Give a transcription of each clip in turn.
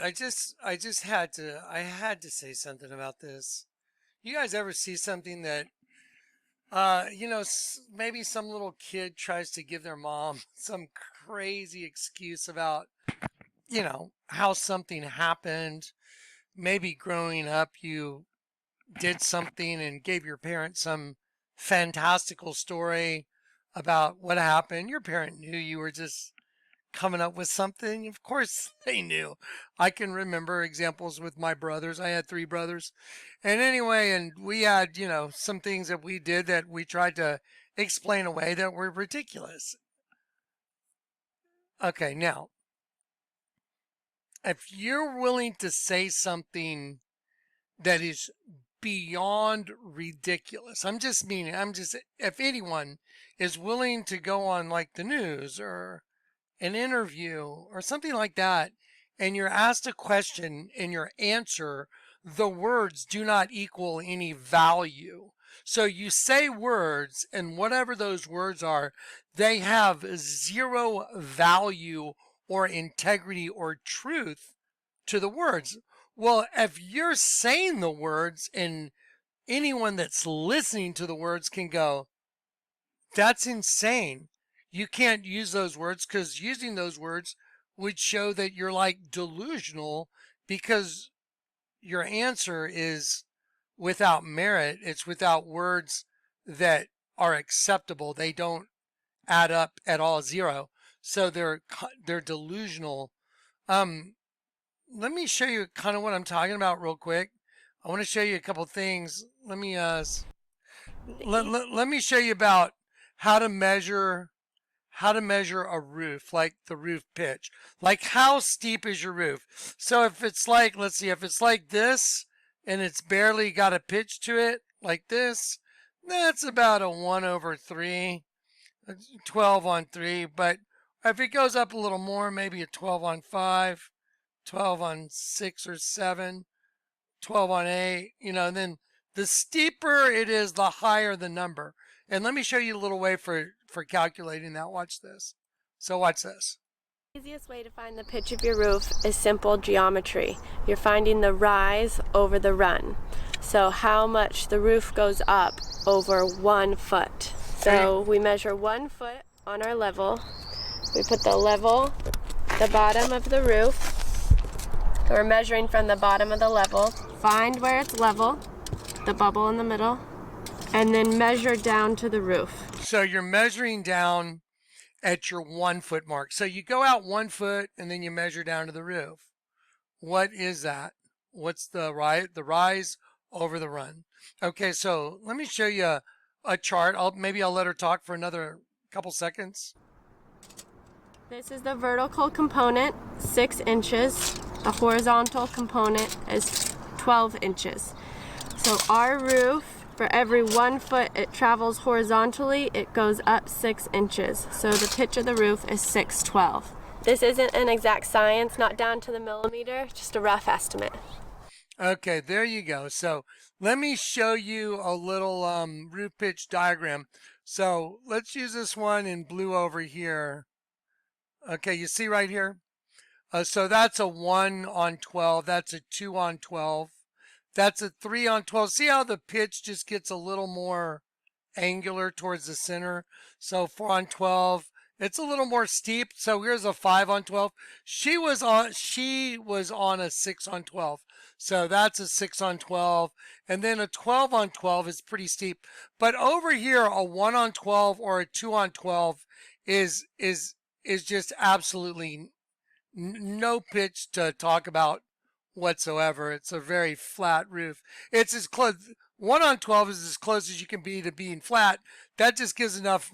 right, I had to say something about this. You guys ever see something that, maybe some little kid tries to give their mom some crazy excuse about, how something happened. Maybe growing up, you did something and gave your parent some fantastical story about what happened. Your parent knew you were just coming up with something. Of course, they knew. I can remember examples with my brothers. I had three brothers. And anyway, and we had, some things that we did that we tried to explain away that were ridiculous. Okay, now, if you're willing to say something that is beyond ridiculous, if anyone is willing to go on like the news or an interview or something like that, and you're asked a question and your answer, the words do not equal any value. So you say words, and whatever those words are, they have zero value or integrity or truth to the words. Well, if you're saying the words and anyone that's listening to the words can go, that's insane. You can't use those words because using those words would show that you're like delusional because your answer is without merit. It's without words that are acceptable. They don't add up at all, zero. So they're delusional. Um, Let me show you kind of what I'm talking about real quick. I want to show you a couple things. Let me show you about how to measure a roof, like the roof pitch. Like how steep is your roof? So if it's like, let's see, if it's like this and it's barely got a pitch to it, like this, that's about a 1/3, 12 on 3. But if it goes up a little more, maybe a 12 on 5, 12 on 6 or 7, 12 on 8, and then the steeper it is, the higher the number. And let me show you a little way for calculating that. Watch this. So watch this. The easiest way to find the pitch of your roof is simple geometry. You're finding the rise over the run. So how much the roof goes up over 1 foot. So we measure 1 foot on our level. We put the bottom of the roof. We're measuring from the bottom of the level. Find where it's level, the bubble in the middle, and then measure down to the roof. So you're measuring down at your 1 foot mark. So you go out 1 foot and then you measure down to the roof. What is that? What's the rise over the run? Okay, so let me show you a chart. Maybe I'll let her talk for another couple seconds. This is the vertical component, 6 inches. The horizontal component is 12 inches. So our roof, for every 1 foot it travels horizontally, it goes up 6 inches. So the pitch of the roof is 612. This isn't an exact science, not down to the millimeter, just a rough estimate. Okay, there you go. So let me show you a little roof pitch diagram. So let's use this one in blue over here. Okay, you see right here? So that's a 1 on 12. That's a 2 on 12. That's a 3 on 12. See how the pitch just gets a little more angular towards the center? So 4 on 12. It's a little more steep. So here's a 5 on 12. She was on a 6 on 12. So that's a 6 on 12. And then a 12 on 12 is pretty steep. But over here, a 1 on 12 or a 2 on 12 is just absolutely no pitch to talk about whatsoever. It's a very flat roof. It's as close. 1 on 12 is as close as you can be to being flat. That just gives enough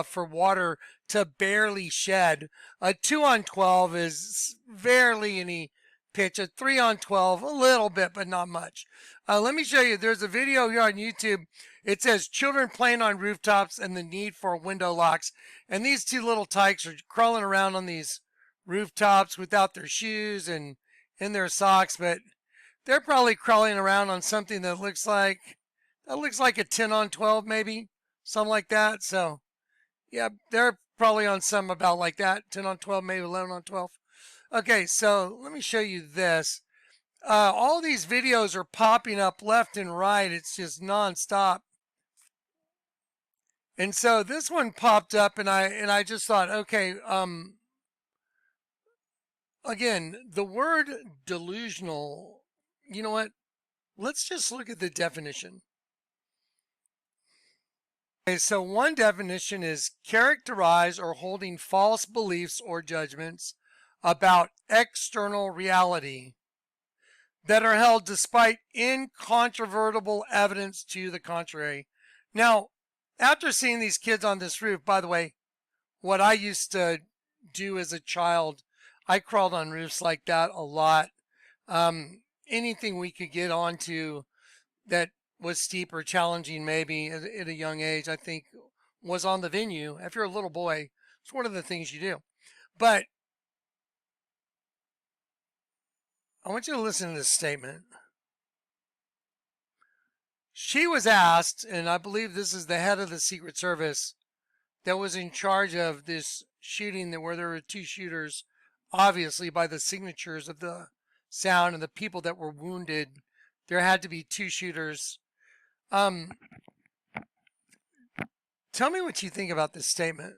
for water to barely shed. A 2 on 12 is barely any pitch. A 3 on 12, a little bit, but not much. Let me show you. There's a video here on YouTube. It says children playing on rooftops and the need for window locks. And these two little tykes are crawling around on these rooftops without their shoes and in their socks, but they're probably crawling around on something that looks like a 10 on 12, maybe something like that. So yeah, they're probably on some about like that, 10 on 12, maybe 11 on 12. Okay, so let me show you this. All these videos are popping up left and right. It's just nonstop. And so this one popped up, and I just thought, okay, again, the word delusional, you know what? Let's just look at the definition. Okay, so one definition is characterize or holding false beliefs or judgments about external reality that are held despite incontrovertible evidence to the contrary. Now, after seeing these kids on this roof, by the way, what I used to do as a child, I crawled on roofs like that a lot. Anything we could get onto that was steep or challenging, maybe at a young age, I think was on the venue. If you're a little boy, it's one of the things you do. But I want you to listen to this statement. She was asked, and I believe this is the head of the Secret Service that was in charge of this shooting, where there were two shooters, obviously by the signatures of the sound and the people that were wounded, there had to be two shooters. Tell me what you think about this statement.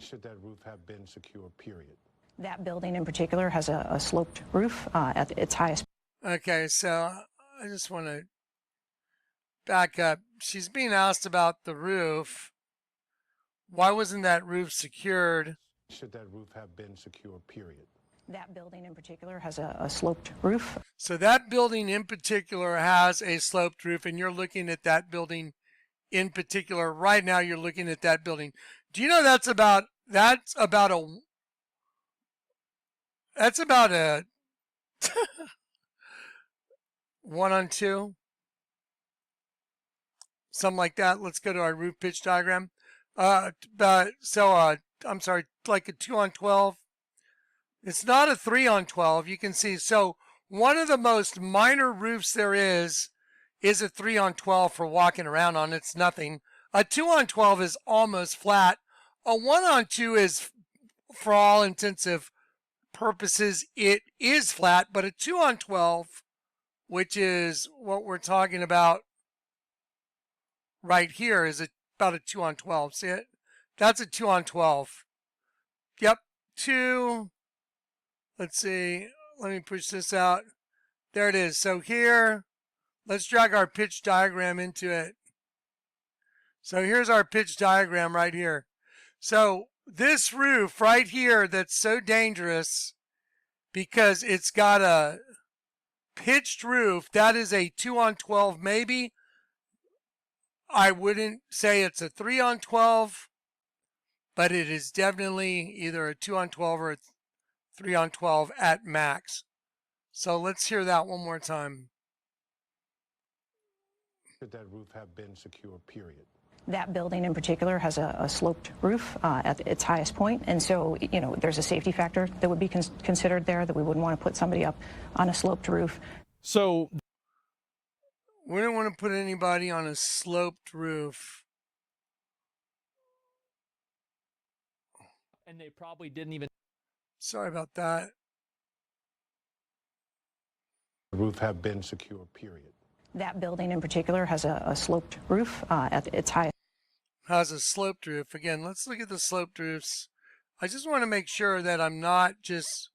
Should that roof have been secure, period? That building in particular has a sloped roof at its highest. Okay, so I just want to back up. She's being asked about the roof. Why wasn't that roof secured? Should that roof have been secure, period? That building in particular has a sloped roof. So that building in particular has a sloped roof, and you're looking at that building in particular. Right now you're looking at that building. Do you know that's about a 1-on-2? Something like that. Let's go to our roof pitch diagram. I'm sorry, like a 2-on-12. It's not a 3-on-12. You can see. So one of the most minor roofs there is a 3-on-12 for walking around on. It's nothing. A 2-on-12 is almost flat. A 1-on-2 is, for all intensive purposes, it is flat. But a 2-on-12, which is what we're talking about right here, is about a 2-on-12. See it? That's a 2-on-12. Yep, 2. Let's see. Let me push this out. There it is. So here, let's drag our pitch diagram into it. So here's our pitch diagram right here. So this roof right here that's so dangerous because it's got a pitched roof, that is a 2-on-12 maybe. I wouldn't say it's a 3-on-12, but it is definitely either a 2-on-12 or a 3-on-12 at max. So let's hear that one more time. Should that roof have been secure, period? That building in particular has a sloped roof at its highest point, and so there's a safety factor that would be considered there, that we wouldn't want to put somebody up on a sloped roof. So we don't want to put anybody on a sloped roof. and they probably didn't even. Sorry about that. The roof have been secure, period. That building in particular has a sloped roof at its highest. Has a sloped roof. Again, let's look at the sloped roofs. I just want to make sure that I'm not just,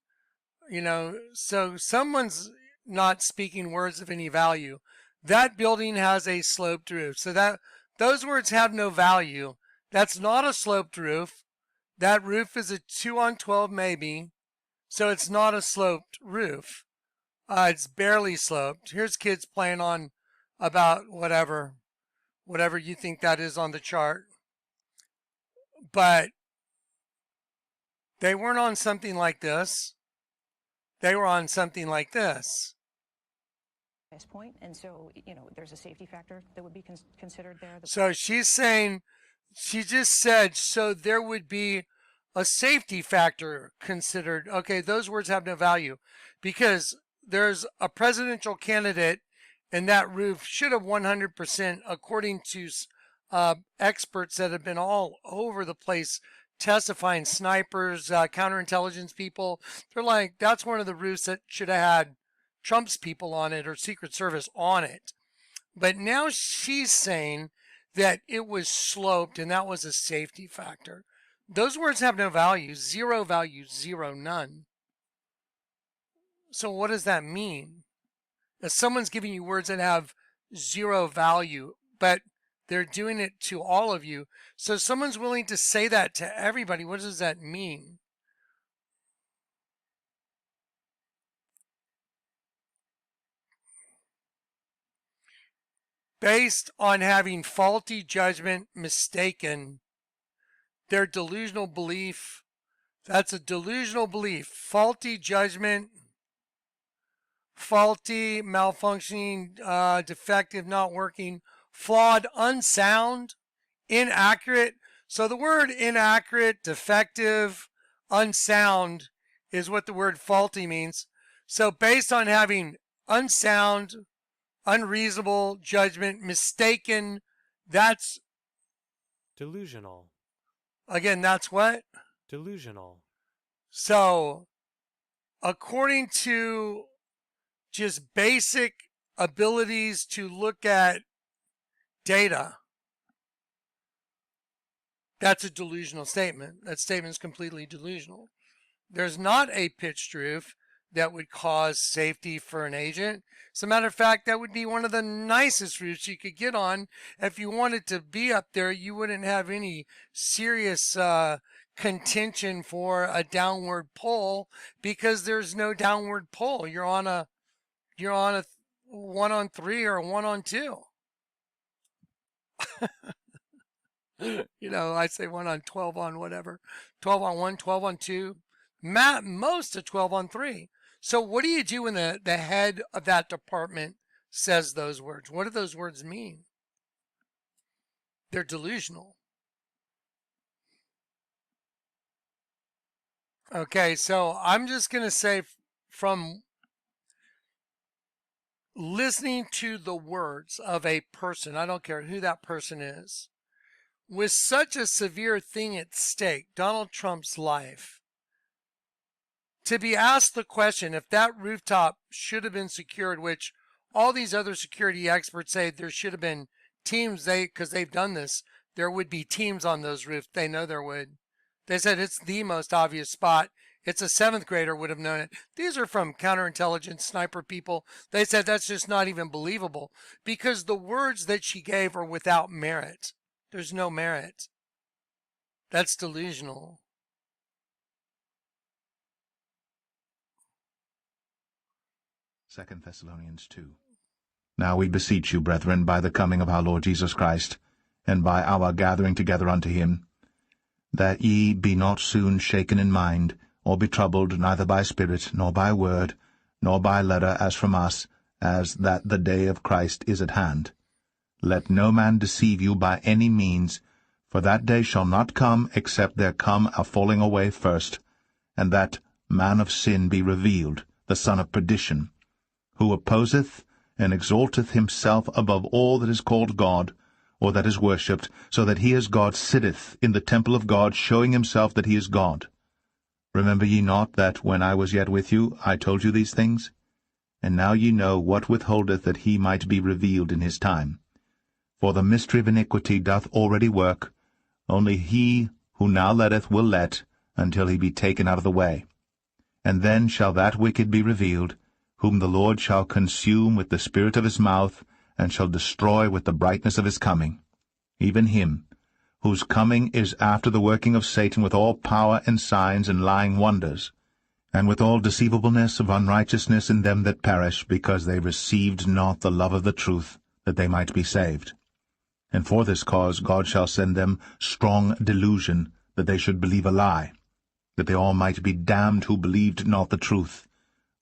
so someone's not speaking words of any value. That building has a sloped roof. So that those words have no value. That's not a sloped roof. That roof is a 2-on-12 maybe. So it's not a sloped roof. It's barely sloped. Here's kids playing on about whatever you think that is on the chart. But they weren't on something like this. They were on something like this. Point, and so there's a safety factor that would be considered there. So she's saying, she just said, so there would be a safety factor considered. Okay, those words have no value because there's a presidential candidate and that roof should have 100%, according to experts that have been all over the place testifying snipers, counterintelligence people. They're like, that's one of the roofs that should have had Trump's people on it or Secret Service on it. But now she's saying that it was sloped and that was a safety factor. Those words have no value, zero, none. So what does that mean? If someone's giving you words that have zero value, but they're doing it to all of you. So someone's willing to say that to everybody. What does that mean? Based on having faulty judgment, mistaken, their delusional belief. That's a delusional belief. Faulty judgment, faulty, malfunctioning, defective, not working, flawed, unsound, inaccurate. So the word inaccurate, defective, unsound is what the word faulty means. So based on having unsound, unreasonable judgment, mistaken, that's delusional. Again, that's what? Delusional. So, according to just basic abilities to look at data, that's a delusional statement. That statement is completely delusional. There's not a pitched roof that would cause safety for an agent. As a matter of fact, that would be one of the nicest roofs you could get on. If you wanted to be up there, you wouldn't have any serious contention for a downward pull because there's no downward pull. You're on a 1-on-3 or a 1-on-2. You know, I say 1-on-12 on whatever, 12-on-1, 12-on-2, most of 12-on-3. So what do you do when the head of that department says those words? What do those words mean? They're delusional. Okay, so I'm just going to say from listening to the words of a person, I don't care who that person is, with such a severe thing at stake, Donald Trump's life, to be asked the question if that rooftop should have been secured, which all these other security experts say there should have been teams, because they've done this, there would be teams on those roofs. They know there would. They said it's the most obvious spot. It's a 7th grader would have known it. These are from counterintelligence sniper people. They said that's just not even believable because the words that she gave are without merit. There's no merit. That's delusional. Second Thessalonians 2. Now we beseech you, brethren, by the coming of our Lord Jesus Christ, and by our gathering together unto him, that ye be not soon shaken in mind, or be troubled, neither by spirit, nor by word, nor by letter as from us, as that the day of Christ is at hand. Let no man deceive you by any means, for that day shall not come, except there come a falling away first, and that man of sin be revealed, the son of perdition, who opposeth and exalteth himself above all that is called God, or that is worshipped, so that he as God sitteth in the temple of God, showing himself that he is God. Remember ye not that when I was yet with you, I told you these things? And now ye know what withholdeth that he might be revealed in his time. For the mystery of iniquity doth already work, only he who now letteth will let, until he be taken out of the way. And then shall that wicked be revealed, whom the Lord shall consume with the spirit of his mouth, and shall destroy with the brightness of his coming, even him, whose coming is after the working of Satan with all power and signs and lying wonders, and with all deceivableness of unrighteousness in them that perish, because they received not the love of the truth, that they might be saved. And for this cause God shall send them strong delusion, that they should believe a lie, that they all might be damned who believed not the truth,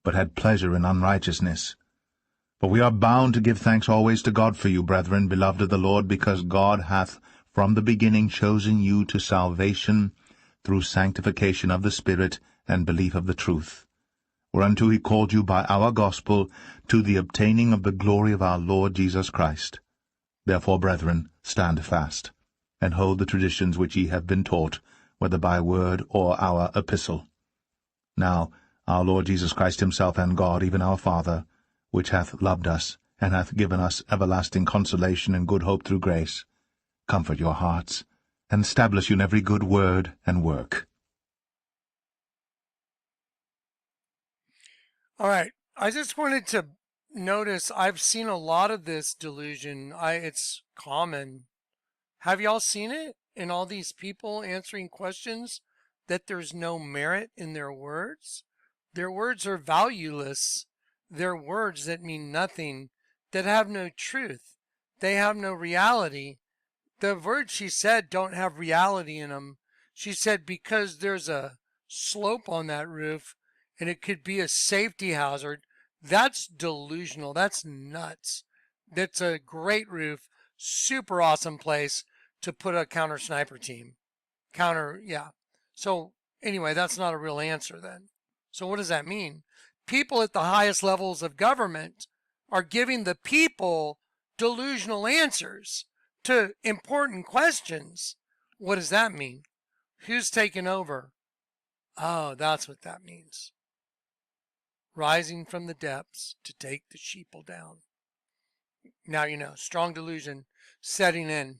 but had pleasure in unrighteousness. For we are bound to give thanks always to God for you, brethren, beloved of the Lord, because God hath from the beginning chosen you to salvation through sanctification of the Spirit and belief of the truth, whereunto he called you by our gospel to the obtaining of the glory of our Lord Jesus Christ. Therefore, brethren, stand fast, and hold the traditions which ye have been taught, whether by word or our epistle. Now our Lord Jesus Christ himself and God, even our Father, which hath loved us, and hath given us everlasting consolation and good hope through grace, comfort your hearts, and establish you in every good word and work. All right. I just wanted to notice I've seen a lot of this delusion. It's common. Have y'all seen it in all these people answering questions that there's no merit in their words? Their words are valueless. They're words that mean nothing, that have no truth. They have no reality. The words she said don't have reality in them. She said because there's a slope on that roof and it could be a safety hazard. That's delusional. That's nuts. That's a great roof. Super awesome place to put a counter sniper team. Yeah. So anyway, that's not a real answer then. So what does that mean? People at the highest levels of government are giving the people delusional answers to important questions. What does that mean? Who's taken over? Oh, that's what that means. Rising from the depths to take the sheeple down. Now you know, strong delusion setting in.